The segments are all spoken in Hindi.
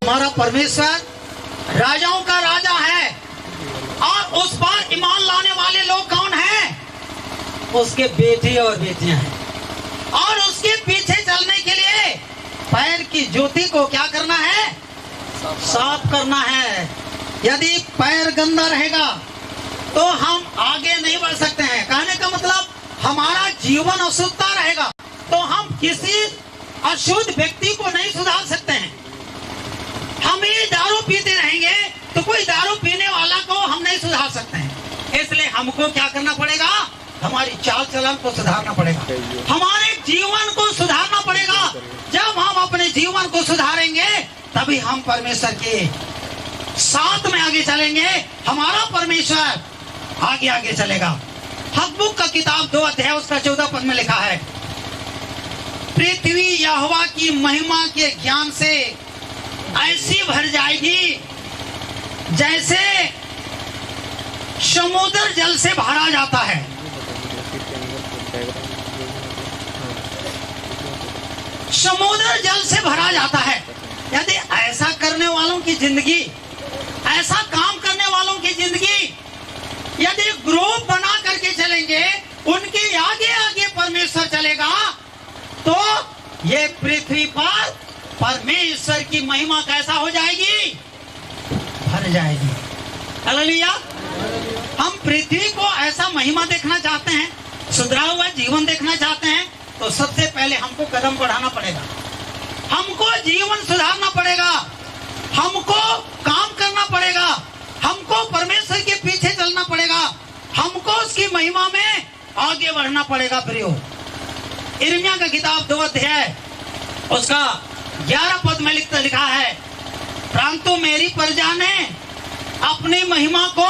हमारा परमेश्वर राजाओं का राजा है और उस पर ईमान लाने वाले लोग कौन हैं? उसके बेटे और बेटियां हैं। और उसके पीछे चलने के लिए पैर की ज्योति को क्या करना है? साफ करना है। यदि पैर गंदा रहेगा तो हम आगे नहीं बढ़ सकते हैं। कहने का मतलब हमारा जीवन अशुद्धता रहेगा तो हम किसी अशुद्ध व्यक्ति को नहीं सुधार सकते हैं। हम ही दारू पीते रहेंगे तो कोई दारू पीने वाला को हम नहीं सुधार सकते हैं। इसलिए हमको क्या करना पड़ेगा? हमारी चाल चलन को सुधारना पड़ेगा, हमारे जीवन को सुधारना पड़ेगा। जब हम अपने जीवन को सुधारेंगे तभी हम परमेश्वर के साथ में आगे चलेंगे। हमारा परमेश्वर आगे आगे चलेगा। हबक्कुक का किताब 2 अध्याय उसका 14 पद में लिखा है, पृथ्वी यहोवा की महिमा के ज्ञान से ऐसी भर जाएगी जैसे समुद्र जल से भरा जाता है। समुद्र जल से भरा जाता है। यदि ऐसा करने वालों की जिंदगी, ऐसा काम करने वालों की जिंदगी यदि ग्रुप बना करके चलेंगे, उनके आगे आगे परमेश्वर चलेगा तो ये पृथ्वी पर परमेश्वर की महिमा कैसा हो जाएगी? भर जाएगी। हालेलुया। हम पृथ्वी को ऐसा महिमा देखना चाहते हैं, सुधरा हुआ जीवन देखना चाहते हैं तो सबसे पहले हमको कदम बढ़ाना पड़ेगा, हमको जीवन सुधारना पड़ेगा, हमको काम करना पड़ेगा, हमको परमेश्वर के पीछे चलना पड़ेगा, हमको उसकी महिमा में आगे बढ़ना पड़ेगा। प्रियो, यिर्मयाह का किताब 2 अध्याय उसका 11 पद में लिखा है, परंतु मेरी प्रजा ने अपनी महिमा को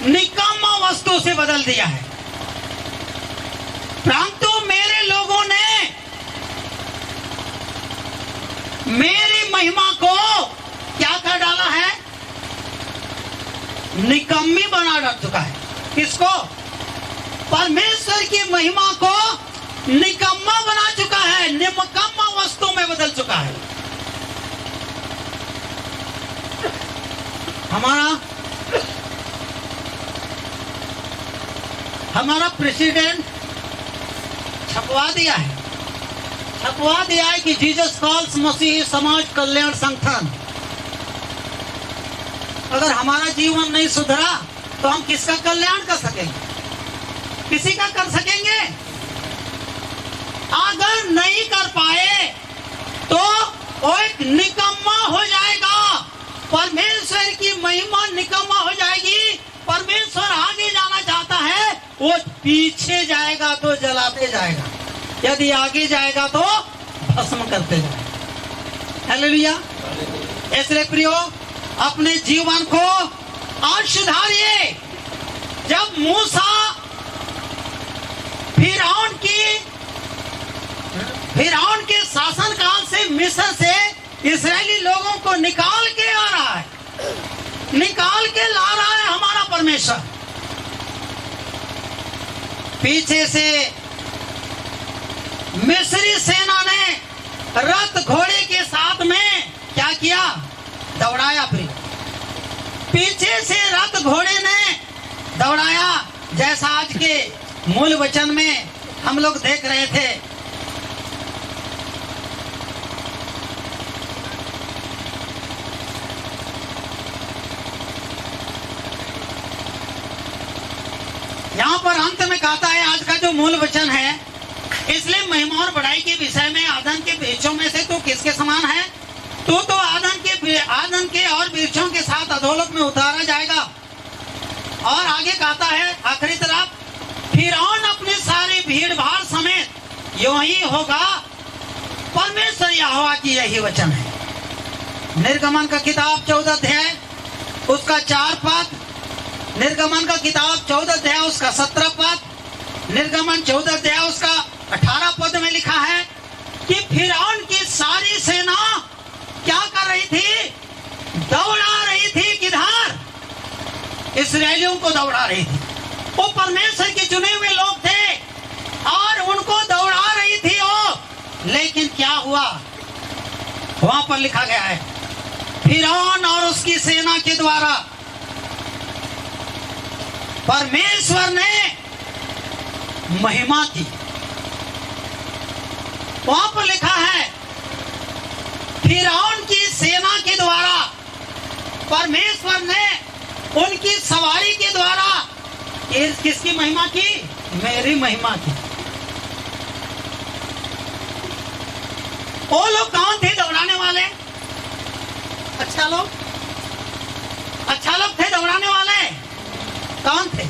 निकम्मा वस्तु से बदल दिया है। परंतु मेरे लोगों ने मेरी महिमा को क्या कर डाला है? निकम्मी बना डाल चुका है। किसको? परमेश्वर की महिमा को निकम्मा बना चुका है, निकम्मा वस्तु में बदल चुका है। हमारा प्रेसिडेंट छपवा दिया है कि जीसस कॉल्स मसीही समाज कल्याण संगठन। अगर हमारा जीवन नहीं सुधरा तो हम किसका कल्याण कर सकेंगे? किसी का कर सकेंगे? अगर नहीं कर पाए तो वो एक निकम्मा हो जाएगा, परमेश्वर की महिमा निकम्मा हो जाएगी। परमेश्वर आगे जाना चाहता है, वो पीछे जाएगा तो जलाते जाएगा, यदि आगे जाएगा तो भस्म करते जाएगा। हालेलुया। इसलिए प्रियो, अपने जीवन को आज सुधारिए। जब मूसा फिरौन के शासन काल से मिस्र से इस्राएली लोगों को निकाल के आ रहा है, निकाल के ला रहा है हमारा परमेश्वर। पीछे से मिस्री सेना ने रथ घोड़े के साथ में क्या किया? दौड़ाया। पीछे से रथ घोड़े ने दौड़ाया, जैसा आज के मूल वचन में हम लोग देख रहे थे। यहाँ पर अंत में कहता है, आज का जो मूल वचन है, इसलिए महिमा और बड़ाई के विषय में आदन के वृक्षों में से तू किसके समान है? तू तो आदन के और वृक्षों के साथ अधोलोक में उतारा जाएगा। और आगे कहता है आखिरी तरफ, फिरौन अपनी सारी भीड़ भाड़ समेत यूं ही होगा। परमेश्वर यहोवा की यही वचन है। निर्गमन का किताब 14 अध्याय उसका 4 पद, निर्गमन का किताब 14 अध्याय उसका 17 पद, निर्गमन 14 अध्याय उसका 18 पद में लिखा है कि फिरौन की सारी सेना क्या कर रही थी? दौड़ा रही थी। किधर? इस्राएलियों को दौड़ा रही थी। वो परमेश्वर के चुने हुए लोग थे और उनको दौड़ा रही थी वो। लेकिन क्या हुआ? वहां पर लिखा गया है, फिरौन और उसकी सेना के द्वारा परमेश्वर ने महिमा की। वहां पर लिखा है फिरौन की सेना के द्वारा परमेश्वर ने उनकी सवारी के द्वारा किसकी महिमा की? मेरी महिमा की। वो लोग कौन थे दौड़ाने वाले? अच्छा लोग थे दौड़ाने वाले। कौन थे?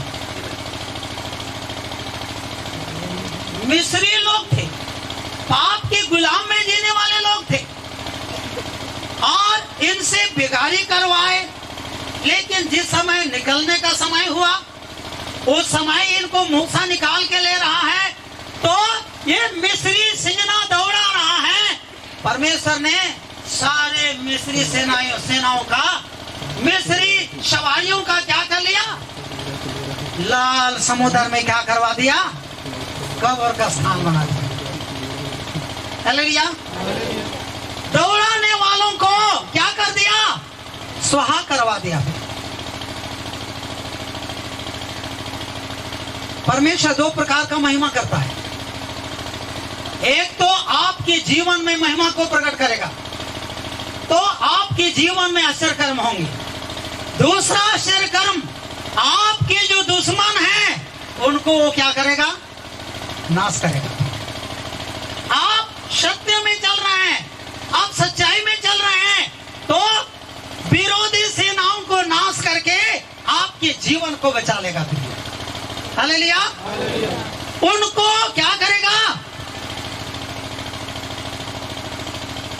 मिस्री लोग थे, पाप के गुलाम में जीने वाले लोग थे और इनसे बिगाड़ी करवाए। लेकिन जिस समय निकलने का समय हुआ उस समय इनको मूसा निकाल के ले रहा है तो ये मिस्री सेना दौड़ा रहा है। परमेश्वर ने सारे मिस्री सेनाओं का, मिस्री सवारियों का क्या कर लिया? लाल समुद्र में क्या करवा दिया? कब्र का स्थान बना दिया। हालेलुया। दौड़ाने वालों को क्या कर दिया? स्वाहा करवा दिया। परमेश्वर दो प्रकार का महिमा करता है। एक तो आपके जीवन में महिमा को प्रकट करेगा तो आपके जीवन में आश्चर्य कर्म होंगे। दूसरा आश्चर्य कर्म, आपके जो दुश्मन हैं उनको वो क्या करेगा? नाश करेगा। आप सत्य में चल रहे हैं, आप सच्चाई में चल रहे हैं तो विरोधी सेनाओं को नाश करके आपके जीवन को बचा लेगा। हालेलुया। उनको क्या करेगा?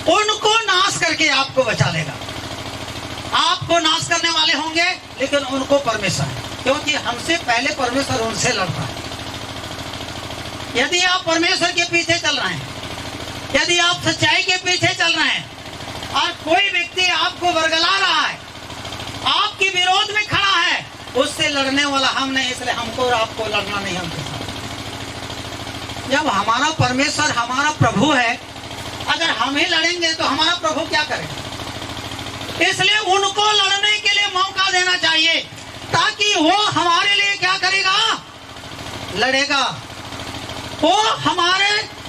उनको नाश करके आपको बचा लेगा। आपको नाश करने वाले होंगे लेकिन उनको परमेश्वर, क्योंकि हमसे पहले परमेश्वर उनसे लड़ता है। यदि आप परमेश्वर के पीछे चल रहे हैं, यदि आप सच्चाई के पीछे चल रहे हैं और कोई व्यक्ति आपको बरगला रहा है, आपके विरोध में खड़ा है, उससे लड़ने वाला हम नहीं, इसलिए हमको और आपको लड़ना नहीं हमके साथ। जब हमारा परमेश्वर हमारा प्रभु है, अगर हम ही लड़ेंगे तो हमारा प्रभु क्या करेगा? इसलिए उनको लड़ने के लिए मौका देना चाहिए ताकि वो हमारे लिए क्या करेगा? लड़ेगा। वो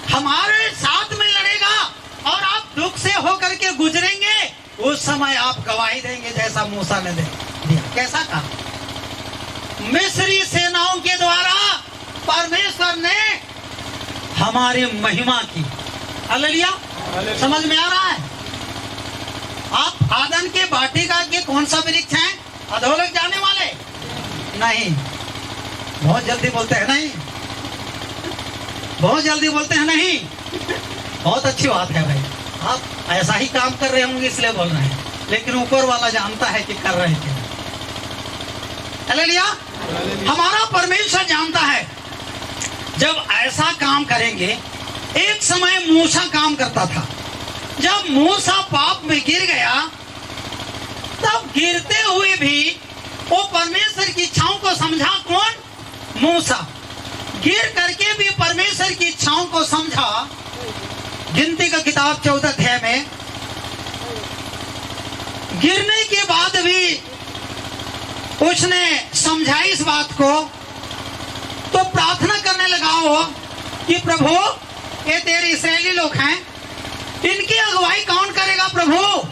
हमारे साथ में लड़ेगा और आप दुख से होकर के गुजरेंगे, उस समय आप गवाही देंगे जैसा मूसा ने दिया। कैसा कहा? मिस्री सेनाओं के द्वारा परमेश्वर ने हमारी महिमा की। हालेलुया। समझ में आ रहा है? आप आदन के वाटिका के कौन सा वृक्ष है? अधोलोक जाने वाले नहीं। बहुत जल्दी बोलते हैं नहीं, बहुत जल्दी बोलते हैं नहीं। बहुत अच्छी बात है भाई, आप ऐसा ही काम कर रहे होंगे इसलिए बोल रहे हैं, लेकिन ऊपर वाला जानता है कि कर रहे हैं। हालेलुया। हमारा परमेश्वर जानता है जब ऐसा काम करेंगे। एक समय मूसा काम करता था। जब मूसा पाप में गिर गया तब गिरते हुए भी वो परमेश्वर की इच्छाओं को समझा। कौन? मूसा। गिर करके भी परमेश्वर की इच्छाओं को समझा। गिनती का किताब 14 अध्याय में, गिरने के बाद भी उसने समझा इस बात को, तो प्रार्थना करने लगा वो कि प्रभु ये तेरे इस्राएली लोग हैं, इनकी अगुवाई कौन करेगा प्रभु?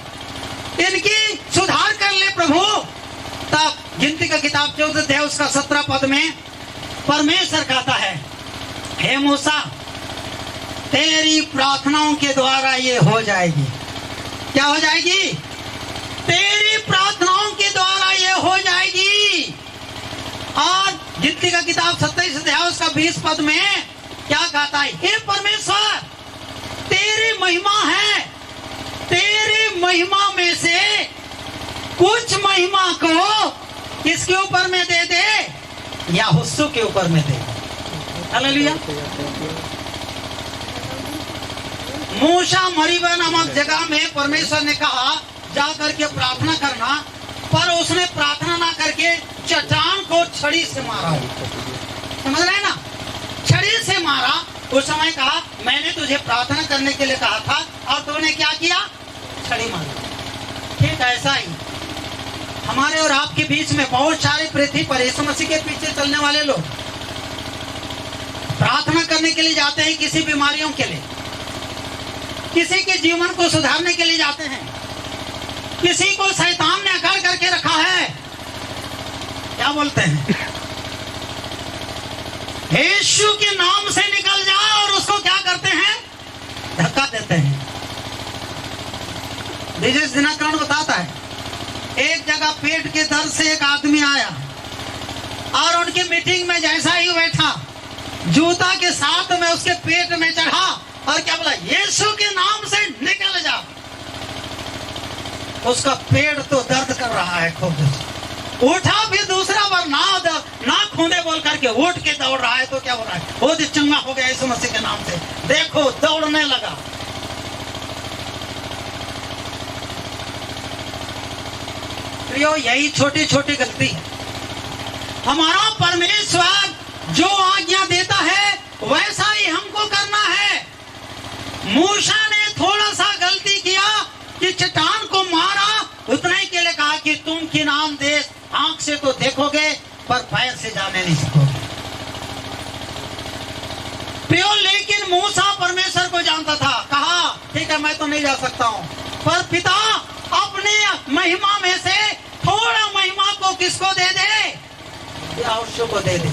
इनकी सुधार कर ले प्रभु। तब गिनती का किताब 14 अध्याय उसका 17 पद में परमेश्वर कहता है, हे मूसा तेरी प्रार्थनाओं के द्वारा ये हो जाएगी। क्या हो जाएगी? तेरी प्रार्थनाओं के द्वारा ये हो जाएगी। और गिनती का किताब 27 अध्याय उसका 20 पद में क्या कहता है? हे परमेश्वर तेरी महिमा है, तेरी महिमा में से कुछ महिमा को किसके ऊपर में दे दे? यहोशू के ऊपर में दे। हालेलुया। मूसा मरीबा नामक जगह में परमेश्वर ने कहा जा करके प्रार्थना करना, पर उसने प्रार्थना ना करके चट्टान को छड़ी से मारा। समझ रहे हैं ना? छड़ी से मारा। उस समय कहा मैंने तुझे प्रार्थना करने के लिए कहा था और तूने क्या किया? छड़ी मारी। ठीक ऐसा ही हमारे और आपके बीच में बहुत सारे पृथ्वी पर यीशु मसीह के पीछे चलने वाले लोग प्रार्थना करने के लिए जाते हैं, किसी बीमारियों के लिए, किसी के जीवन को सुधारने के लिए जाते हैं, किसी को शैतान ने अकड़ करके रखा है, क्या बोलते हैं, यीशु के नाम से निकल जा, और उसको क्या करते हैं, धक्का देते हैं। विशेष दिनकरण बताता है एक जगह पेट के दर्द से एक आदमी आया और उनकी मीटिंग में जैसा ही बैठा जूता के साथ में उसके पेट में चढ़ा और क्या बोला, यीशु के नाम से निकल जा। उसका पेट तो दर्द कर रहा है खूब, उठा, फिर दूसरा बार ना खूने बोल करके उठ के दौड़ रहा है, तो क्या हो रहा है, वो चंगा हो गया यीशु मसीह के नाम से, देखो दौड़ने लगा। प्रियो, यही छोटी छोटी गलती है। हमारा परमेश्वर जो आज्ञा देता है वैसा ही हमको करना है। मूसा ने थोड़ा सा गलती किया कि चट्टान को मारा, उतना ही के लिए कहा कि तुम किनान देश आंख से तो देखोगे पर पैर से जाने नहीं सकोगे। प्रियो, लेकिन मूसा परमेश्वर को जानता था, कहा ठीक है मैं तो नहीं जा सकता हूं, पर पिता अपने महिमा में से थोड़ा महिमा को किसको दे दे, यहोशू को दे दे।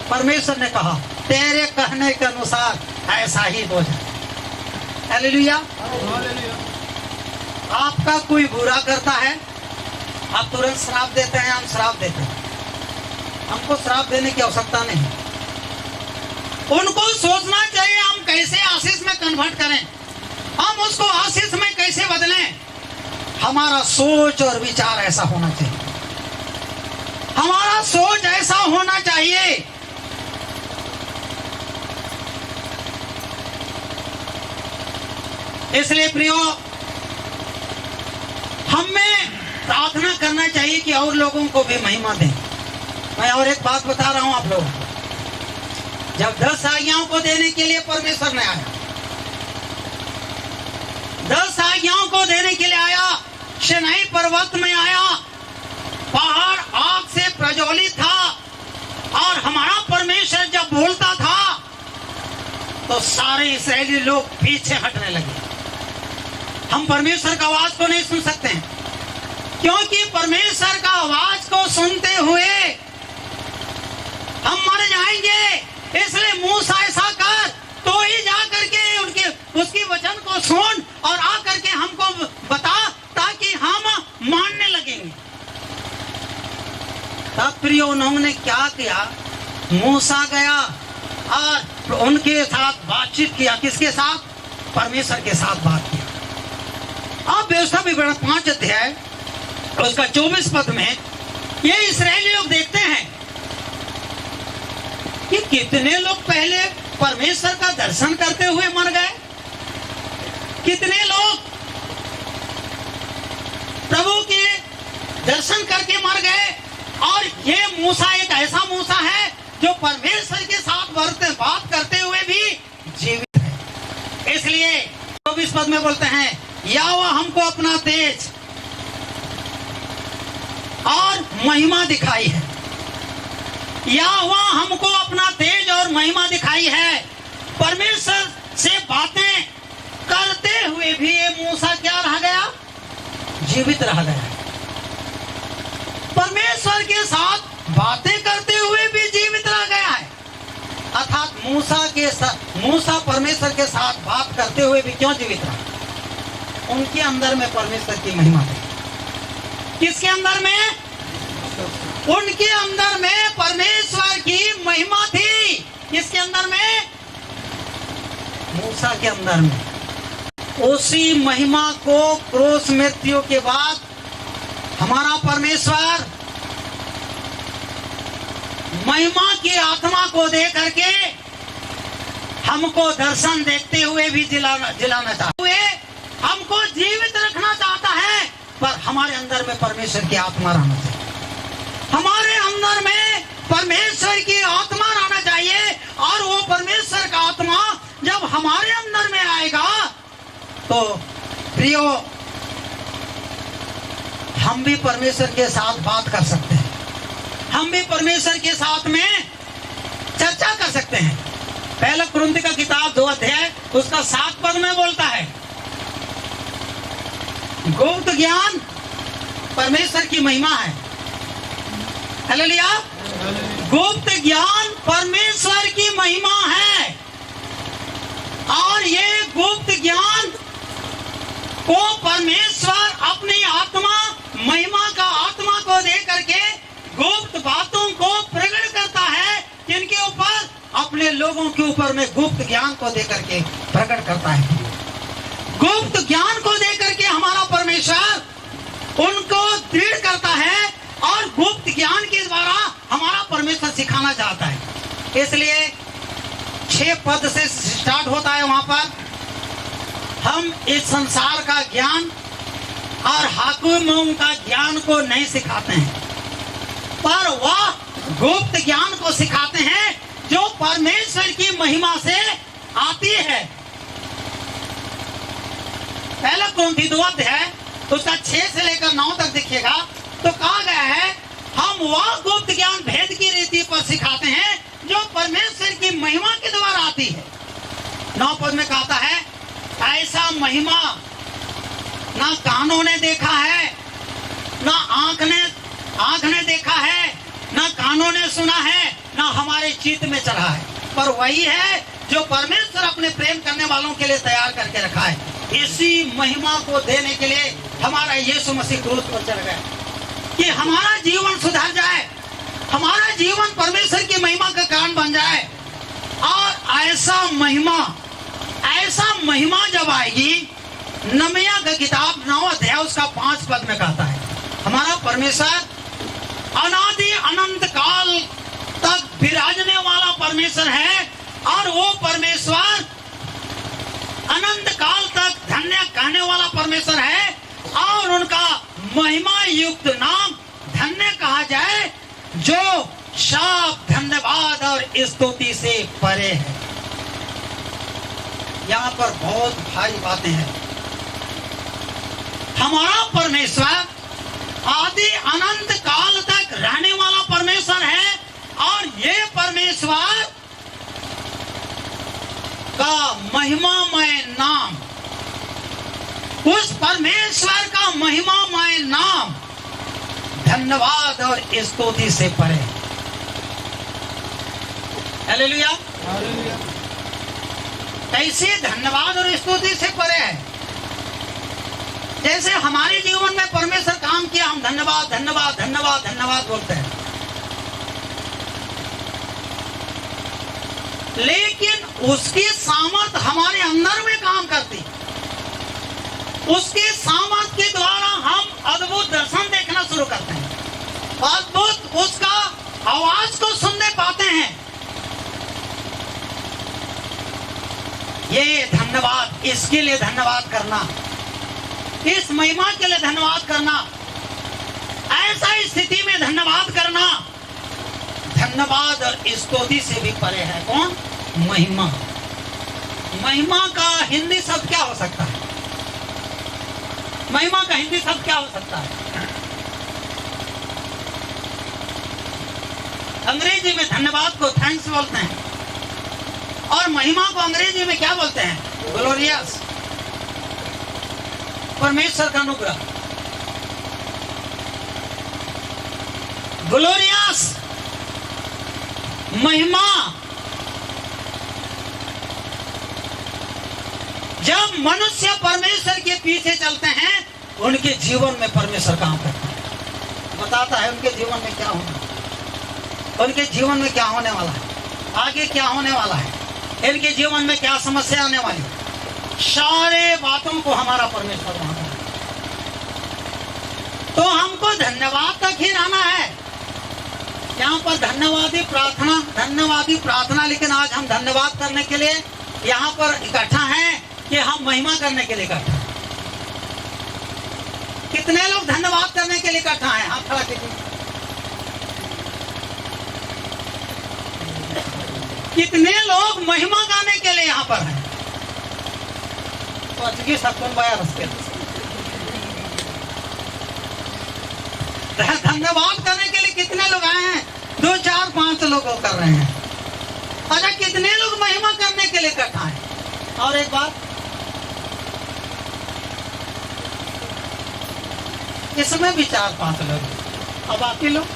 परमेश्वर ने कहा तेरे कहने के अनुसार ऐसा ही हो जाए। हालेलुया। आपका कोई बुरा करता है, आप तुरंत श्राप देते हैं, हम श्राप देते हैं, हमको श्राप देने की आवश्यकता नहीं। उनको सोचना चाहिए हम कैसे आशीष में कन्वर्ट करें, हम उसको आशीष में कैसे बदलें। हमारा सोच और विचार ऐसा होना चाहिए, हमारा सोच ऐसा होना चाहिए। इसलिए प्रियो, हमें प्रार्थना करना चाहिए कि और लोगों को भी महिमा दें। मैं और एक बात बता रहा हूं आप लोगों को, जब 10 आज्ञाओं को देने के लिए परमेश्वर ने आया, 10 आज्ञाओं को देने के लिए आया, सिनाई पर्वत में आया, पहाड़ आग से प्रज्वलित था, और हमारा परमेश्वर जब बोलता था तो सारे इस्राएली लोग पीछे हटने लगे। हम परमेश्वर का आवाज को नहीं सुन सकते हैं, क्योंकि परमेश्वर का आवाज को सुनते हुए हम मर जाएंगे। इसलिए मूसा ऐसा कर, तो ही जा करके उनके उसकी वचन को सुन और आ करके हमको बता, ताकि हम मानने लगेंगे। तब प्रियो उन्होंने क्या किया, मूसा गया और उनके साथ बातचीत किया। किसके साथ? परमेश्वर के साथ बात किया। अब व्यवस्था विवरण 5 अध्याय उसका 24 पद में ये इस्राएली लोग देखते हैं कि कितने लोग पहले परमेश्वर का दर्शन करते हुए मर गए, कितने लोग प्रभु के दर्शन करके मर गए, और ये मूसा एक ऐसा मूसा है जो परमेश्वर के साथ बात करते हुए भी जीवित है। इसलिए 24 पद में बोलते हैं, यहोवा हमको अपना तेज और महिमा दिखाई है। यहोवा हमको अपना तेज और महिमा दिखाई है। परमेश्वर से बातें करते हुए भी ये मूसा क्या रह गया, जीवित रह गया। परमेश्वर के साथ बातें करते हुए भी जीवित रह गया है। अर्थात मूसा परमेश्वर के साथ बात करते हुए भी क्यों जीवित रहा? उनके अंदर में परमेश्वर की महिमा थी। किसके अंदर में? उनके अंदर में परमेश्वर की महिमा थी। किसके अंदर में? मूसा के अंदर में। उसी महिमा को क्रूस मृत्यु के बाद हमारा परमेश्वर महिमा की आत्मा को दे करके हमको दर्शन देखते हुए भी जिलाना चाहते हुए हमको जीवित रखना चाहता है। पर हमारे अंदर में परमेश्वर की आत्मा रहना चाहिए, हमारे अंदर में परमेश्वर की आत्मा रहना चाहिए। और वो परमेश्वर का आत्मा जब हमारे अंदर में आएगा तो प्रियो हम भी परमेश्वर के साथ बात कर सकते हैं, हम भी परमेश्वर के साथ में चर्चा कर सकते हैं। पहला कुरिन्थी का किताब 2 अध्याय उसका 7 पद में बोलता है, गुप्त ज्ञान परमेश्वर की महिमा है। हालेलुया। गुप्त ज्ञान परमेश्वर की महिमा है, और ये गुप्त ज्ञान को परमेश्वर अपनी आत्मा, महिमा का आत्मा को दे करके गुप्त बातों को प्रकट करता है, जिनके ऊपर अपने लोगों के ऊपर में गुप्त ज्ञान को दे करके प्रकट करता है। गुप्त ज्ञान को दे करके हमारा परमेश्वर उनको दृढ़ करता है, और गुप्त ज्ञान के द्वारा हमारा परमेश्वर सिखाना चाहता है। इसलिए 6 पद से स्टार्ट होता है। वहां पर हम इस संसार का ज्ञान और हाकिमों का ज्ञान को नहीं सिखाते हैं, पर वह गुप्त ज्ञान को सिखाते हैं जो परमेश्वर की महिमा से आती है। पहला कुरिन्थी 2 अध्याय उसका 6 से लेकर 9 तक देखिएगा, तो कहा गया है, हम वह गुप्त ज्ञान भेद की रीति पर सिखाते हैं जो परमेश्वर की महिमा के द्वारा आती है। 9 पद में कहता है, ऐसा महिमा ना कानों ने देखा है, ना आंख ने देखा है, ना कानों ने सुना है, ना हमारे चित्त में चढ़ा है, पर वही है जो परमेश्वर अपने प्रेम करने वालों के लिए तैयार करके रखा है। इसी महिमा को देने के लिए हमारा यीशु मसीह क्रूस पर चढ़ गया, कि हमारा जीवन सुधर जाए, हमारा जीवन परमेश्वर की महिमा का कारण बन जाए। और ऐसा महिमा जब आएगी, नहमीया की किताब 9 अध्याय उसका 5 पद में कहता है, हमारा परमेश्वर अनादि अनंत काल तक विराजने वाला परमेश्वर है, और वो परमेश्वर अनंत काल तक धन्य कहने वाला परमेश्वर है, और उनका महिमा युक्त नाम धन्य कहा जाए, जो शाप, धन्यवाद और स्तुति से परे है। यहाँ पर बहुत भारी बातें हैं। हमारा परमेश्वर आदि अनंत काल तक रहने वाला परमेश्वर है, और ये परमेश्वर का महिमामय नाम, उस परमेश्वर का महिमामय नाम धन्यवाद और स्तुति से परे। हालेलुया। कैसे धन्यवाद और स्तुति से परे है? जैसे हमारे जीवन में परमेश्वर काम किया, हम धन्यवाद धन्यवाद धन्यवाद धन्यवाद बोलते हैं, लेकिन उसकी सामर्थ हमारे अंदर में काम करती, उसके सामर्थ के द्वारा हम अद्भुत दर्शन देखना शुरू करते हैं, अद्भुत उसका आवाज को सुनने पाते हैं। ये धन्यवाद, इसके लिए धन्यवाद करना, इस महिमा के लिए धन्यवाद करना, ऐसा स्थिति में धन्यवाद करना धन्यवाद और स्तुति से भी परे है। कौन? महिमा। महिमा का हिंदी शब्द क्या हो सकता है? महिमा का हिंदी शब्द क्या हो सकता है? अंग्रेजी में धन्यवाद को थैंक्स बोलते हैं, और महिमा को अंग्रेजी में क्या बोलते हैं? ग्लोरियस। परमेश्वर का अनुग्रह, ग्लोरियस महिमा। जब मनुष्य परमेश्वर के पीछे चलते हैं, उनके जीवन में परमेश्वर काम करता है, बताता है उनके जीवन में क्या होना, उनके जीवन में क्या होने वाला है, आगे क्या होने वाला है, इनके जीवन में क्या समस्या आने वाली, सारे बातों को हमारा परमेश्वर वहां पर। तो हमको धन्यवाद तक ही रहना है। यहाँ पर धन्यवादी प्रार्थना, लेकिन आज हम धन्यवाद करने के लिए यहाँ पर इकट्ठा हैं कि हम महिमा करने के लिए इकट्ठा। कितने लोग धन्यवाद करने के लिए इकट्ठा हैं? हाथ खड़ा कीजिए। कितने लोग महिमा गाने के लिए यहाँ पर हैं? तो धन्यवाद करने के लिए कितने लोग आए हैं? 2 4 5 लोग कर रहे हैं। अच्छा, कितने लोग महिमा करने के लिए इकट्ठा हैं? और एक बात, इसमें भी 4 5 लोग, और बाकी लोग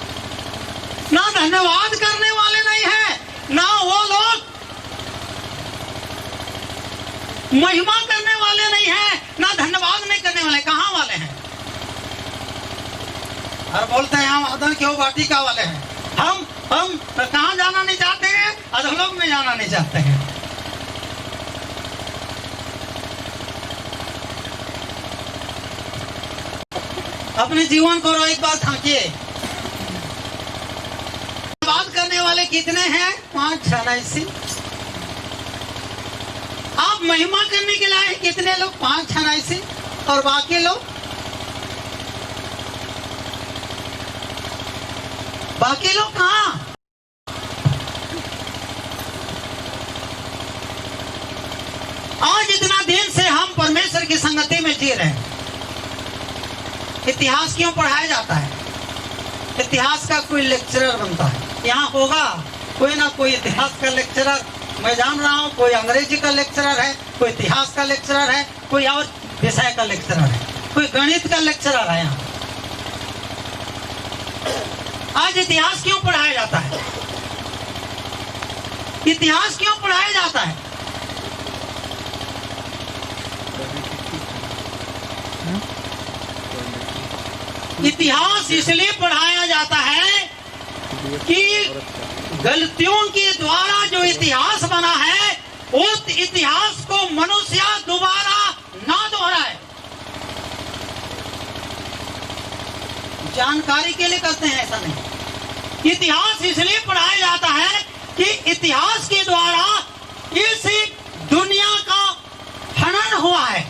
ना धन्यवाद करने वाले नहीं है, ना वो लोग महिमा करने वाले नहीं है, ना धन्यवाद नहीं करने वाले। कहाँ वाले हैं? और बोलते हैं हम आदम क्यों वाटिका वाले हैं, हम कहाँ जाना नहीं चाहते हैं, अधोलोक में जाना नहीं चाहते हैं। अपने जीवन को एक बार थाकिए। बात करने वाले कितने हैं? 5 6 ऐसे। आप महिमा करने के लिए कितने लोग? 5 6 ऐसे। और बाकी लोग, बाकी लोग कहाँ? आज इतना दिन से हम परमेश्वर की संगति में जी रहे हैं। इतिहास क्यों पढ़ाया जाता है? इतिहास का कोई लेक्चरर बनता है। यहाँ होगा कोई ना कोई इतिहास का लेक्चरर, मैं जान रहा हूँ। कोई अंग्रेजी का लेक्चरर है, कोई इतिहास का लेक्चरर है, कोई और विषय का लेक्चरर है, कोई गणित का लेक्चरर है। यहाँ आज इतिहास क्यों पढ़ाया जाता है? इतिहास क्यों पढ़ाया जाता है? इतिहास इसलिए पढ़ाया जाता है कि गलतियों के द्वारा जो इतिहास बना है, उस इतिहास को मनुष्य दोबारा ना दोहराए। जानकारी के लिए करते हैं, ऐसा नहीं। इतिहास इसलिए पढ़ाया जाता है कि इतिहास के द्वारा इस दुनिया का हनन हुआ है,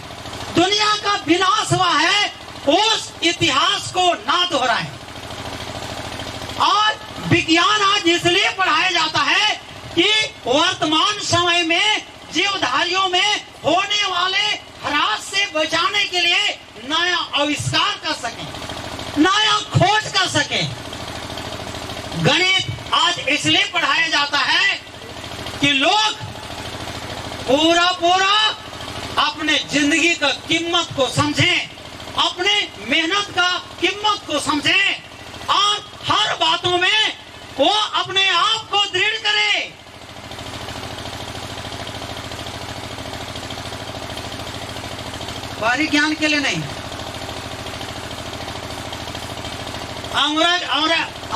दुनिया का विनाश हुआ है, उस इतिहास को ना दोहराएं। और विज्ञान आज इसलिए पढ़ाया जाता है कि वर्तमान समय में जीवधारियों में होने वाले ह्रास से बचाने के लिए नया आविष्कार कर सकें, नया खोज कर सकें। गणित आज इसलिए पढ़ाया जाता है कि लोग पूरा अपने जिंदगी का कीमत को समझें, अपने मेहनत का कीमत को समझें, और हर बातों में वो अपने आप को दृढ़ करे। बाहरी ज्ञान के लिए नहीं।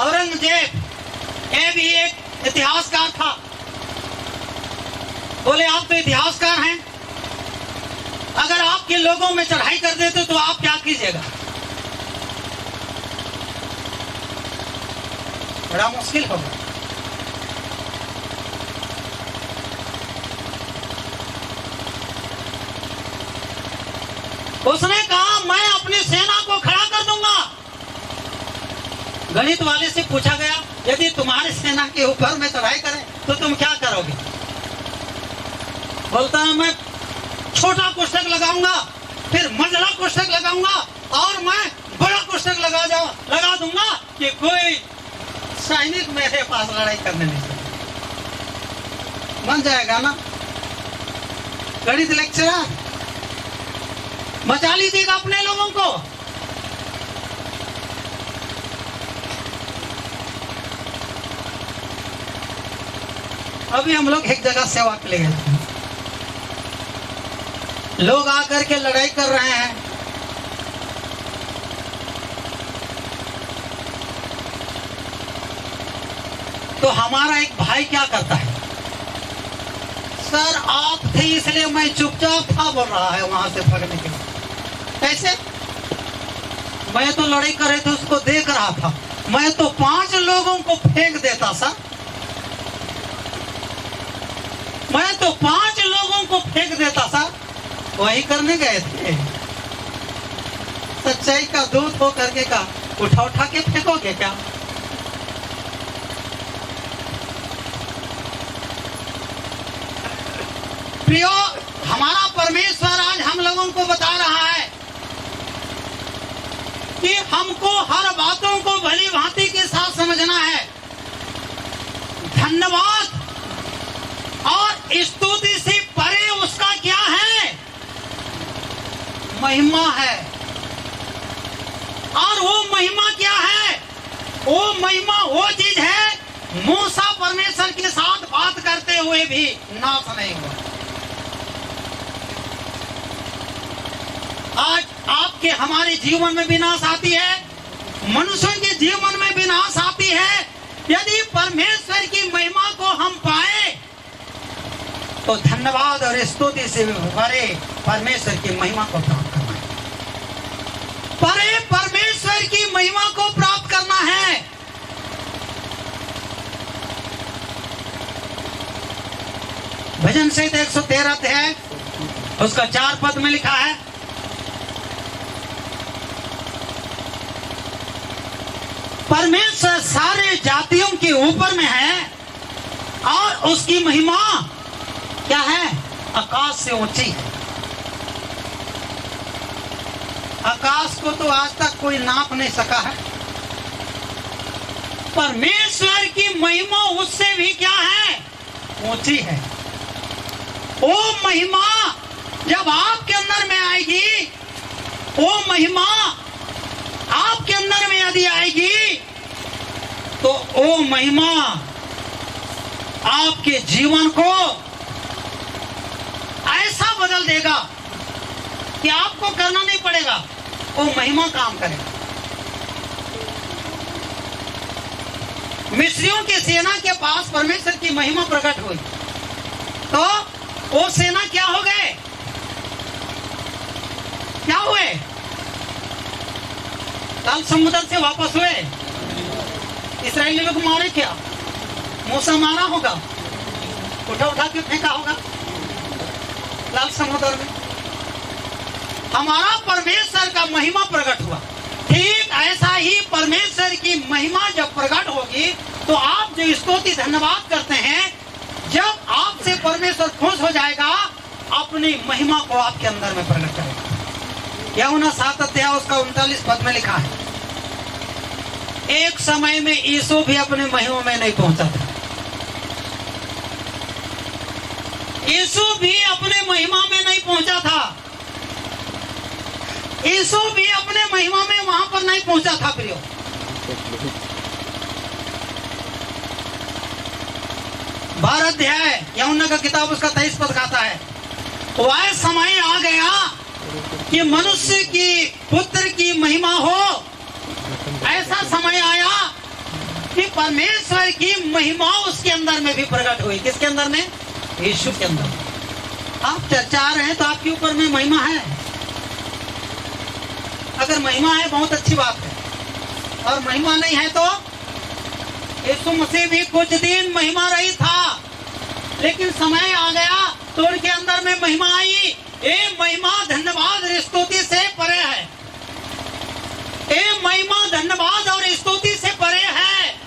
औरंगजेब, ये भी एक इतिहासकार था। बोले आप तो इतिहासकार हैं, अगर आपके लोगों में चढ़ाई कर देते तो आप क्या कीजिएगा? बड़ा मुश्किल होगा। उसने कहा मैं अपनी सेना को खड़ा कर दूंगा। गणित वाले से पूछा गया, यदि तुम्हारी सेना के ऊपर में चढ़ाई करें तो तुम क्या करोगे? बोलता है मैं छोटा कोष्ठक लगाऊंगा, फिर मंझला कोष्ठक लगाऊंगा, और मैं बड़ा कोष्ठक लगा दूंगा कि कोई सैनिक मेरे पास लड़ाई करने नहीं सकता। बन जाएगा ना गणित लेक्चरर, मचा लीजिएगा अपने लोगों को। अभी हम लोग एक जगह सेवा के लिए गए थे, लोग आकर के लड़ाई कर रहे हैं। तो हमारा एक भाई क्या करता है, सर आप थे इसलिए मैं चुपचाप था, बोल रहा है वहां से भागने के लिए। कैसे? मैं तो लड़ाई कर रहे थे, उसको देख रहा था। मैं तो 5 लोगों को फेंक देता सर, मैं तो 5 लोगों को फेंक देता सर। वही करने गए थे। सच्चाई का दूत हो करके का उठा के फेंकोगे क्या? प्रियो, हमारा परमेश्वर आज हम लोगों को बता रहा है कि कि हमको हर बातों को भली भांति के साथ समझना है। धन्यवाद और स्तुति से परे उसका क्या है? महिमा है। और वो महिमा क्या है? वो महिमा वो चीज है, मूसा परमेश्वर के साथ बात करते हुए भी नाश नहीं हुआ। आज आपके हमारे जीवन में विनाश आती है, मनुष्यों के जीवन में विनाश आती है। यदि परमेश्वर की महिमा को हम पाए तो धन्यवाद और स्तुति से भरे परमेश्वर की महिमा को प्राप्त करना है। परे परमेश्वर की महिमा को प्राप्त करना है। भजन संहिता 113 है, उसका 4 पद में लिखा है, परमेश्वर सारे जातियों के ऊपर में है और उसकी महिमा क्या है? आकाश से ऊंची है। आकाश को तो आज तक कोई नाप नहीं सका है। परमेश्वर की महिमा उससे भी क्या है? ऊंची है। वो महिमा जब आपके अंदर में आएगी, वो महिमा आपके अंदर में यदि आएगी तो वो महिमा आपके जीवन को ऐसा बदल देगा कि आपको करना नहीं पड़ेगा, वो महिमा काम करेगा। मिस्रियों की सेना के पास परमेश्वर की महिमा प्रकट हुई तो वो सेना क्या हो गए? क्या हुए? लाल समुद्र से वापस हुए। इस्राएली लोग मारे क्या? मूसा मारा होगा, उठा उठा के फेंका होगा लाल समुद्र में। हमारा परमेश्वर का महिमा प्रकट हुआ। ठीक ऐसा ही परमेश्वर की महिमा जब प्रकट होगी तो आप जो स्तुति धन्यवाद करते हैं, जब आपसे परमेश्वर खुश हो जाएगा, अपनी महिमा को आपके अंदर में प्रकट करेगा। यूहन्ना 7 अध्याय उसका 39 पद में लिखा है, एक समय में यीशु भी अपने महिमा में नहीं पहुंचा था। यीशु भी अपने महिमा में नहीं पहुंचा था। यीशु भी अपने महिमा में वहां पर नहीं पहुंचा था। प्रियो, भारत अध्याय यूहन्ना का किताब उसका 23 पद कहता है, वह समय आ गया कि मनुष्य की पुत्र की महिमा हो। ऐसा समय आया कि परमेश्वर की महिमा उसके अंदर में भी प्रकट हुई। किसके अंदर में? यीशु के अंदर। आप चर्चा रहे हैं तो आपके ऊपर में महिमा है। अगर महिमा है बहुत अच्छी बात है, और महिमा नहीं है तो यीशु मसीह भी कुछ दिन महिमा रही था, लेकिन समय आ गया तो उनके अंदर में महिमा आई। ये महिमा धन्यवाद और स्तुति से परे है। ये महिमा धन्यवाद और स्तुति से परे है।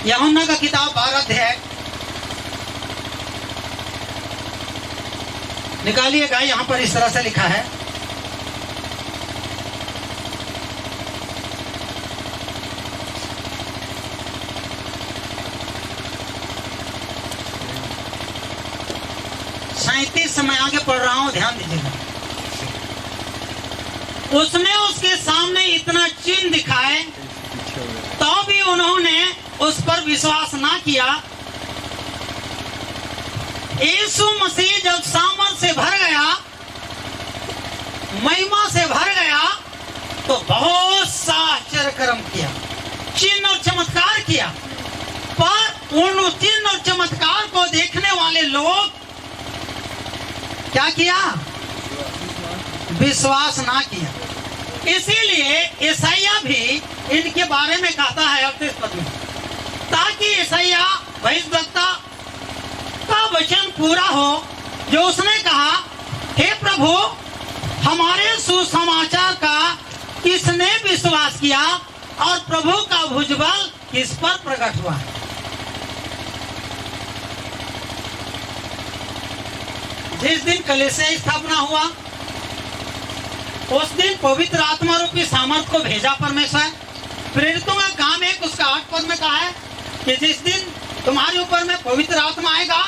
यूहन्ना का किताब 12 अध्याय निकालिएगा। यहां पर इस तरह से लिखा है, मैं आगे पढ़ रहा हूं, ध्यान दीजिएगा। उसने उसके सामने इतना चिन्ह दिखाए तो भी उन्होंने उस पर विश्वास ना किया। यीशु मसीह जब सामर्थ से भर गया, महिमा से भर गया, तो बहुत सा आश्चर्य कर्म किया, चिन्ह और चमत्कार किया। पर उन चिन्ह और चमत्कार को देखने वाले लोग क्या किया? विश्वास ना किया। इसीलिए ईसाइया भी इनके बारे में कहता है 38 पद में, ताकि ईसाइया भविष्यवक्ता का वचन पूरा हो जो उसने कहा, हे प्रभु, हमारे सुसमाचार का किसने विश्वास किया और प्रभु का भुजबल किस पर प्रकट हुआ है। जिस दिन कलीसिया स्थापना हुआ उस दिन पवित्र आत्मा रूपी सामर्थ को भेजा परमेश्वर। प्रेरितों का काम एक उसका 8 पद में कहा है कि जिस दिन तुम्हारे ऊपर में पवित्र आत्मा आएगा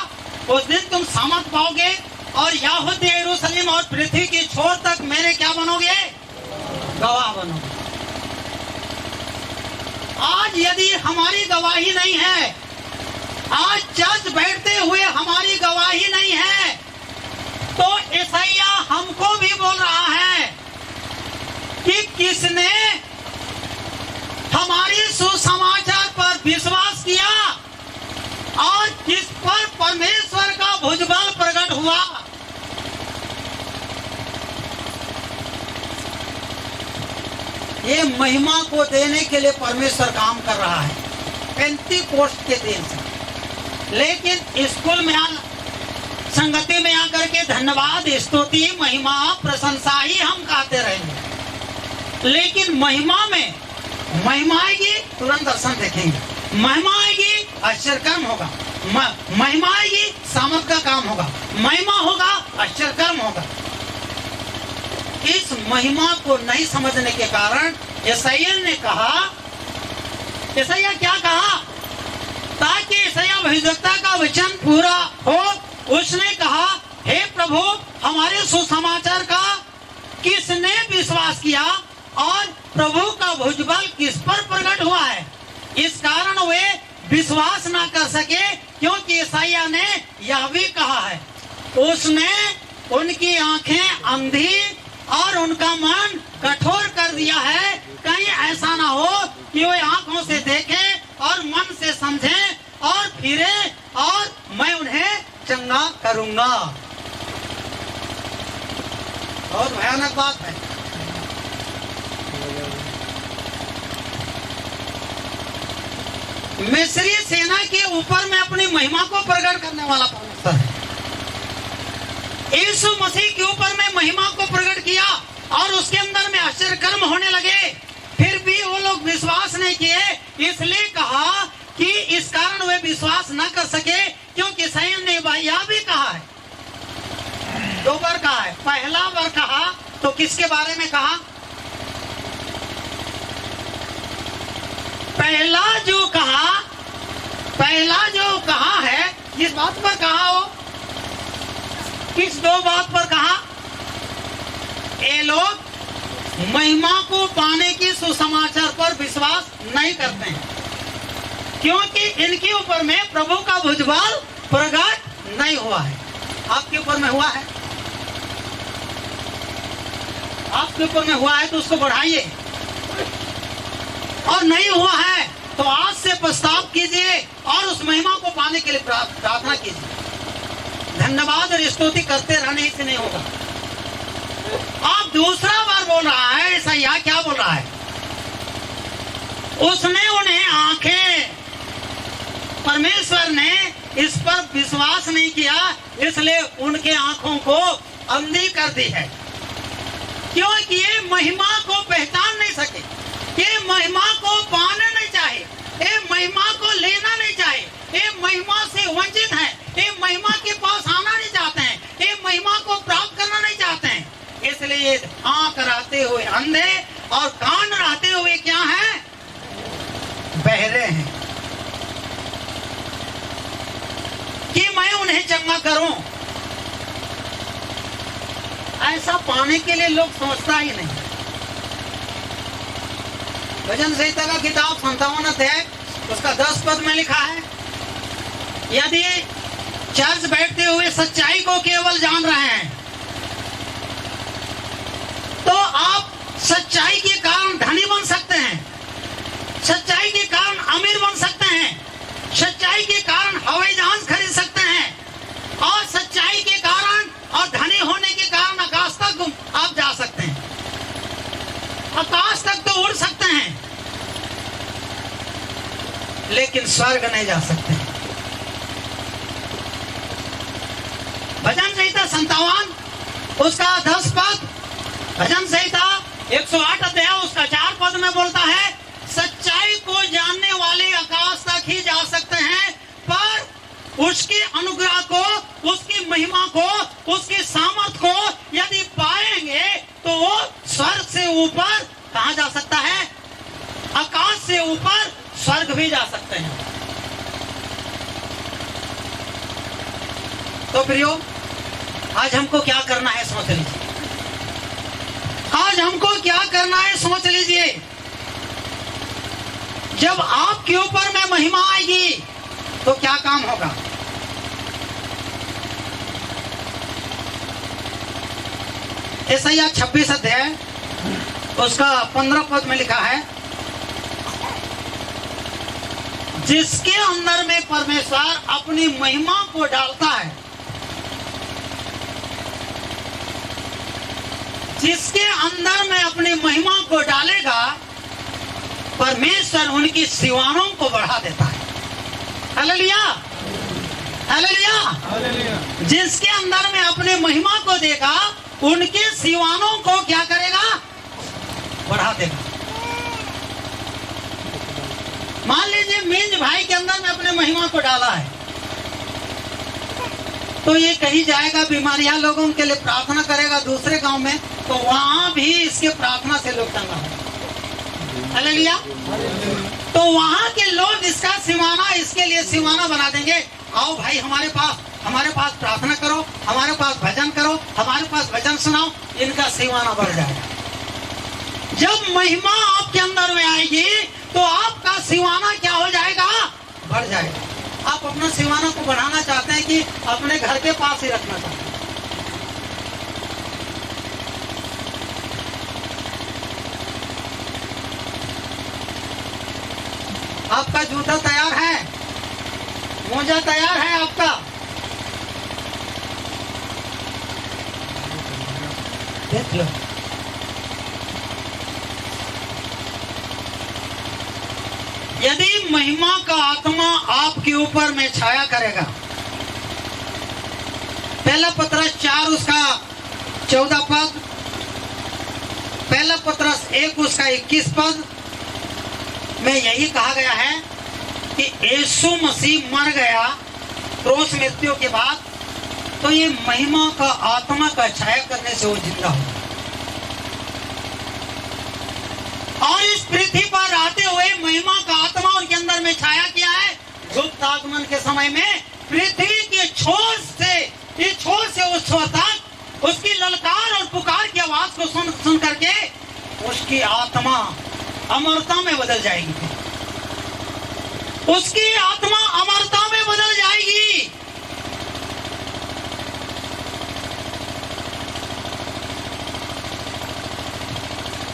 उस दिन तुम सामर्थ पाओगे और यहूदिया यरूशलेम और पृथ्वी की छोर तक मेरे क्या बनोगे, गवाह बनोगे। आज यदि हमारी गवाही नहीं है, आज चर्च बैठते हुए हमारी गवाही नहीं है, तो यशायाह हमको भी बोल रहा है कि किसने हमारी सुसमाचार पर विश्वास किया और किस पर परमेश्वर का भुजबल प्रकट हुआ। ये महिमा को देने के लिए परमेश्वर काम कर रहा है पेंतीकोस्ट के दिन से। लेकिन स्कूल में संगति में आकर के धन्यवाद, स्तुति, महिमा, प्रशंसा ही हम गाते रहेंगे। लेकिन महिमा में महिमा आएगी तुरंत दर्शन देखेंगे, महिमा आएगी आश्चर्य कर्म होगा, महिमा आएगी सामर्थ का काम होगा, महिमा होगा आश्चर्य कर्म होगा। इस महिमा को नहीं समझने के कारण यशायाह ने कहा, यशायाह क्या कहा, ताकि यशायाह भविष्यवक्ता का वचन पूरा हो। उसने कहा, हे प्रभु हमारे सुसमाचार का किसने विश्वास किया और प्रभु का भुजबल किस पर प्रकट हुआ है। इस कारण वे विश्वास ना कर सके, क्योंकि यशायाह ने यह भी कहा है, उसने उनकी आंखें अंधी और उनका मन कठोर कर दिया है, कहीं ऐसा ना हो कि वे आंखों से देखें और मन से समझें और फिरे और मैं उन्हें चंगा करूंगा। बहुत भयानक बात है। मिस्री सेना के ऊपर में अपनी महिमा को प्रकट करने वाला परमेश्वर है। यीशु मसीह के ऊपर में महिमा को प्रकट किया और उसके अंदर में आश्चर्य कर्म होने लगे, फिर भी वो लोग विश्वास नहीं किए। इसलिए कहा कि इस कारण वे विश्वास न कर सके, क्योंकि सैयद ने यह भी कहा है, 2 बार कहा है। पहला बार कहा तो किसके बारे में कहा, पहला जो कहा है जिस बात पर कहा हो, किस 2 बात पर कहा, ये लोग महिमा को पाने की सुसमाचार पर विश्वास नहीं करते हैं, क्योंकि इनके ऊपर में प्रभु का भुजबल प्रकट नहीं हुआ है। आपके ऊपर में हुआ है, आपके ऊपर में हुआ है तो उसको बढ़ाइए, और नहीं हुआ है तो आज से प्रस्ताव कीजिए और उस महिमा को पाने के लिए प्रार्थना कीजिए। धन्यवाद और स्तुति करते रहने से नहीं होगा। आप दूसरा बार बोल रहा है, ऐसा यह क्या बोल रहा है, उसने उन्हें आंखें, परमेश्वर ने इस पर विश्वास नहीं किया, इसलिए उनके आंखों को अंधी कर दी है, क्योंकि ये महिमा को पहचान नहीं सके, ये महिमा को पाना नहीं चाहे, ये महिमा को लेना नहीं चाहे, ये महिमा से वंचित है, ये महिमा के पास आना नहीं चाहते हैं, ये महिमा को प्राप्त करना नहीं चाहते हैं। इसलिए आंख रहते हुए अंधे और कान रहते हुए क्या है, बहरे हैं, कि मैं उन्हें चंगा करूं। ऐसा पाने के लिए लोग सोचता ही नहीं। भजन संहिता का किताब 57 अध्याय उसका 10 पद में लिखा है, यदि चर्च बैठते हुए सच्चाई को केवल जान रहे हैं तो आप सच्चाई के कारण धनी बन सकते हैं, सच्चाई के कारण अमीर बन सकते हैं, सच्चाई के कारण हवाई जहाज खरीद सकते हैं, और सच्चाई के कारण और धनी होने के कारण आकाश तक आप जा सकते हैं, आकाश तक तो उड़ सकते हैं, लेकिन स्वर्ग नहीं जा सकते। भजन संहिता 57 उसका 10 पद, भजन संहिता 108 अध्याय उसका 4 पद में बोलता है, सच्चाई को जानने वाले आकाश तक ही जा सकते हैं, पर उसकी अनुग्रह को, उसकी महिमा को उसकी सामर्थ को यदि पाएंगे तो वो स्वर्ग से ऊपर कहां जा सकता है? आकाश से ऊपर स्वर्ग भी जा सकते हैं। तो प्रियो, आज हमको क्या करना है सोच लीजिए। आज हमको क्या करना है सोच लीजिए। जब आपके ऊपर में महिमा आएगी तो क्या काम होगा? यशायाह 26 अध्याय उसका 15 पद में लिखा है, जिसके अंदर में परमेश्वर अपनी महिमा को डालता है, जिसके अंदर में अपनी महिमा को डालेगा, परमेश्वर उनकी सीवानों को बढ़ा देता है। Hallelujah, hallelujah. जिसके अंदर में अपने महिमा को देगा, उनके सीवानों को क्या करेगा? बढ़ा देगा। मान लीजिए मिंज भाई के अंदर में अपने महिमा को डाला है, तो ये कहीं जाएगा, बीमारियां लोगों के लिए प्रार्थना करेगा दूसरे गांव में, तो वहां भी इसके प्रार्थना से लोग चंगा होगा। हालेलुया। तो वहां के लोग इसका सिवाना, इसके लिए सिवाना बना देंगे। आओ भाई हमारे पास प्रार्थना करो, हमारे पास भजन करो, हमारे पास भजन सुनाओ, इनका सिवाना बढ़ जाएगा। जब महिमा आपके अंदर में आएगी तो आपका सिवाना क्या हो जाएगा? बढ़ जाएगा। आप अपना सिवाना को बढ़ाना चाहते हैं कि अपने घर के पास ही रखना चाहते हैं? आपका जूता तैयार है, मोजा तैयार है आपका? देख लो। यदि महिमा का आत्मा आपके ऊपर में छाया करेगा, पहला पत्रस 4 उसका 14 पद, पहला पत्रस 1 उसका 21 पद में यही कहा गया है कि यीशु मसीह मर गया क्रूस मृत्यु के बाद, तो ये महिमा का आत्मा का छाया करने से वो जिंदा हो, और इस पृथ्वी पर रहते हुए महिमा का आत्मा उनके अंदर में छाया किया है। गुप्त आगमन के समय में पृथ्वी के छोर से इस छोर से उस छोर तक उसकी ललकार और पुकार की आवाज को सुन करके उसकी आत्मा अमरता में बदल जाएगी। उसकी आत्मा अमरता में बदल जाएगी।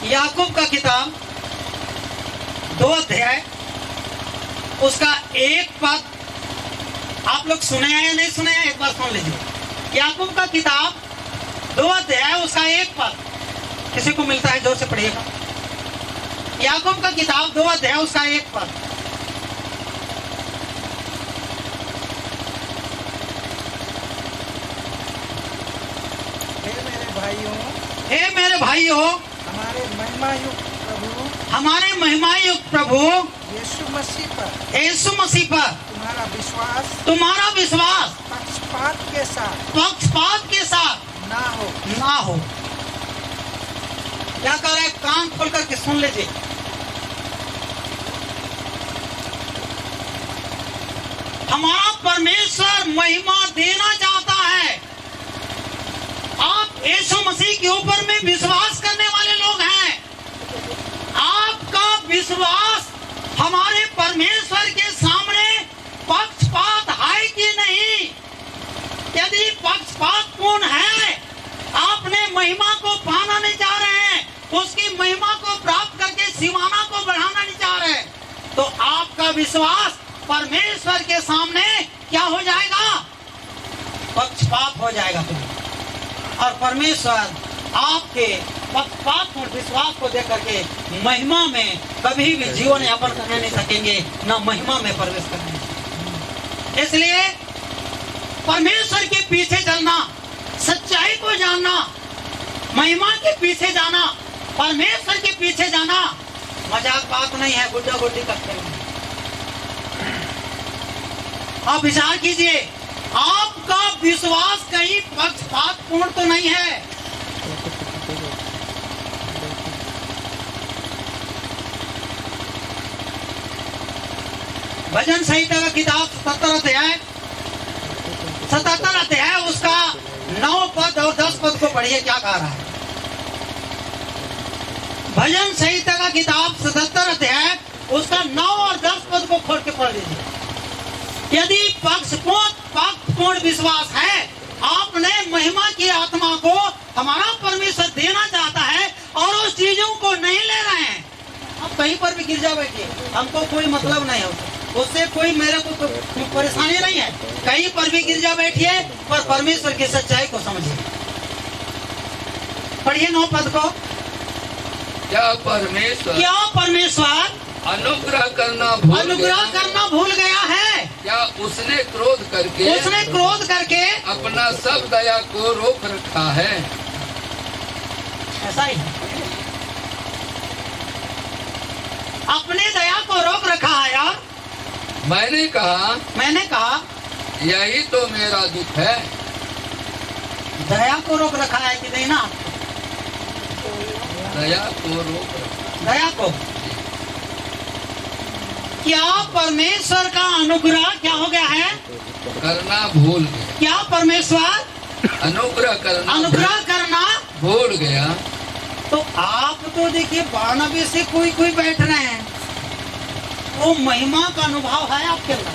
याकूब का किताब 2 अध्याय उसका 1 पद, आप लोग सुने हैं या नहीं सुने हैं? एक बार सुन लीजिए। याकूब का किताब 2 अध्याय उसका 1 पद, किसी को मिलता है जोर से पढ़िएगा। याकूब का किताब 2 अध्याय उसका 1 पद। हे मेरे भाइयों, हमारे महिमा युक्त प्रभु यीशु मसीह पर तुम्हारा विश्वास पक्षपात के साथ ना हो। क्या कह रहा है? कान खोल करके सुन लीजिए। हमारा परमेश्वर महिमा देना चाहता है। आप यीशु मसीह के ऊपर में विश्वास करने वाले लोग हैं। आपका विश्वास हमारे परमेश्वर के सामने पक्षपात है कि नहीं? यदि पक्षपात पूर्ण है, आपने महिमा को पाना नहीं चाह रहे हैं, उसकी महिमा को प्राप्त करके सीमाना को बढ़ाना नहीं चाह रहे, तो आपका विश्वास परमेश्वर के सामने क्या हो जाएगा? पक्षपात हो जाएगा। और परमेश्वर आपके पक्षपात और विश्वास को देख करके महिमा में कभी भी जीवन यापन करने नहीं सकेंगे, ना महिमा में प्रवेश करने। इसलिए परमेश्वर के पीछे चलना, सच्चाई को जानना, महिमा के पीछे जाना, परमेश्वर के पीछे जाना मजाक बात नहीं है, गुड्डा गुड्डी करते हैं। आप विचार कीजिए, आपका विश्वास कहीं पक्षपातपूर्ण तो नहीं है। भजन संहिता का किताब 77 अध्याय उसका 9 पद और 10 पद को पढ़िए, क्या कह रहा है। भजन संहिता का किताब 77 अध्याय उसका 9 और 10 पद को खोल के पढ़ लीजिए। यदि पक्षपूर्ण विश्वास है, आपने महिमा की आत्मा को हमारा परमेश्वर देना चाहता है और उस चीजों को नहीं ले रहे हैं। आप कहीं पर भी गिर जा बैठिए, हमको कोई मतलब नहीं होता, उससे कोई मेरे को परेशानी नहीं है। कहीं पर भी गिर जा बैठिए, पर परमेश्वर की सच्चाई को समझिए। पढ़िए 9 पद को। क्या परमेश्वर अनुग्रह करना भूल गया है? क्या उसने क्रोध करके अपना सब दया को रोक रखा है? ऐसा ही है, अपने दया को रोक रखा है। यार मैंने कहा यही तो मेरा दुख है। दया को रोक रखा है कि नहीं ना? दया को रोक रखा, दया को। क्या परमेश्वर का अनुग्रह क्या हो गया है? करना भूल गया। क्या परमेश्वर अनुग्रह करना भूल गया। तो आप तो देखिए 92 से कोई बैठ रहे हैं, वो महिमा का अनुभव है आपके अंदर?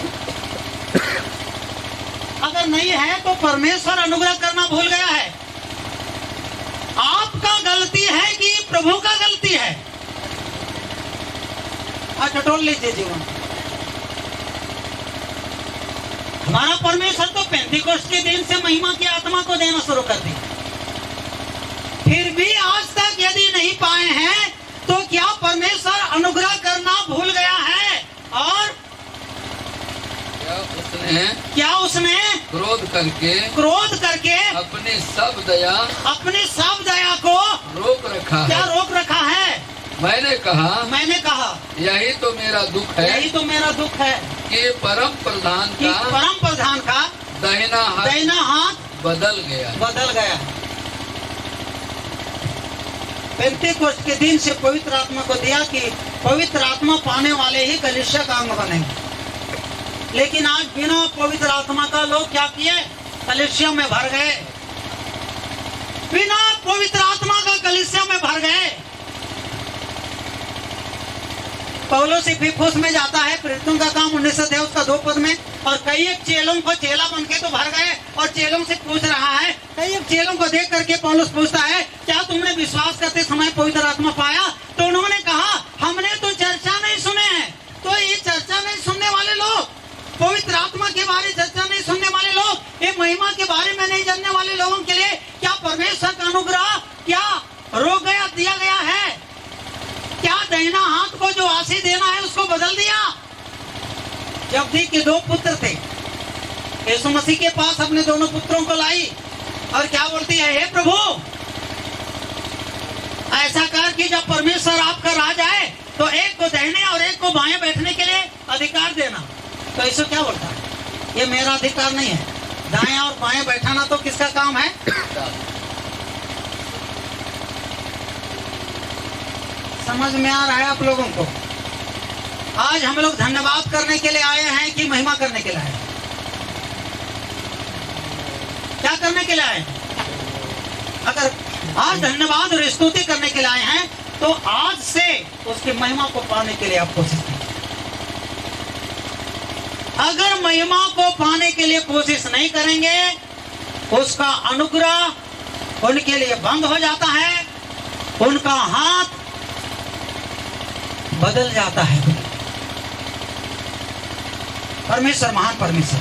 अगर नहीं है तो परमेश्वर अनुग्रह करना भूल गया है। आपका गलती है कि प्रभु का गलती है? टटोल लीजिए जीवन। हमारा परमेश्वर तो पेंतीकोस्त के दिन से महिमा की आत्मा को देना शुरू कर दी, फिर भी आज तक यदि नहीं पाए हैं तो क्या परमेश्वर अनुग्रह करना भूल गया है? और क्या उसने क्रोध करके अपनी सब दया को रोक रखा है? क्या रोक रखा है? मैंने कहा यही तो मेरा दुख है कि परम प्रधान का दाहिना हाथ बदल गया। पेंतीकोस्त के दिन से पवित्र आत्मा को दिया कि पवित्र आत्मा पाने वाले ही कलीसिया का अंग बनेंगे, लेकिन आज बिना पवित्र आत्मा का लोग क्या किए? कलीसिया में भर गए। बिना पवित्र आत्मा का कलीसिया में भर गए। पौलुस इफिसुस में जाता है, प्रेरितों का काम 19 अध्याय उसका 2 पद में, और कई एक चेलों को चेला बन के तो भर गए, और चेलों से पूछ रहा है, कई एक चेलों को देख करके पौलुस पूछता है, क्या तुमने विश्वास करते समय पवित्र आत्मा पाया? तो उन्होंने कहा, हमने तो चर्चा नहीं सुने हैं। तो ये चर्चा नहीं सुनने वाले लोग, पवित्र आत्मा के बारे चर्चा नहीं सुनने वाले लोग, ये महिमा के बारे में नहीं जानने वाले लोगों के लिए क्या परमेश्वर का अनुग्रह क्या दिया गया है? क्या दाहिना हाथ को जो आशीष देना है उसको बदल दिया? जब्दी के 2 पुत्र थे, यीशु मसीह के पास अपने दोनों पुत्रों को लाई और क्या बोलती है, हे प्रभु ऐसा कर कि जब परमेश्वर आपका राज आए तो एक को दाहिने और एक को बाएं बैठने के लिए अधिकार देना। तो यीशु क्या बोलता है, ये मेरा अधिकार नहीं है, दाएं और बाएं बैठाना तो किसका काम है? समझ में आ रहा है आप लोगों को? आज हम लोग धन्यवाद करने के लिए आए हैं कि महिमा करने के लिए आए? क्या करने के लिए आए? अगर आज धन्यवाद और स्तुति करने के लिए आए हैं तो आज से उसकी महिमा को पाने के लिए आप कोशिश करें। अगर महिमा को पाने के लिए कोशिश नहीं करेंगे, उसका अनुग्रह उनके लिए बंद हो जाता है, उनका हाथ बदल जाता है। परमेश्वर महान परमेश्वर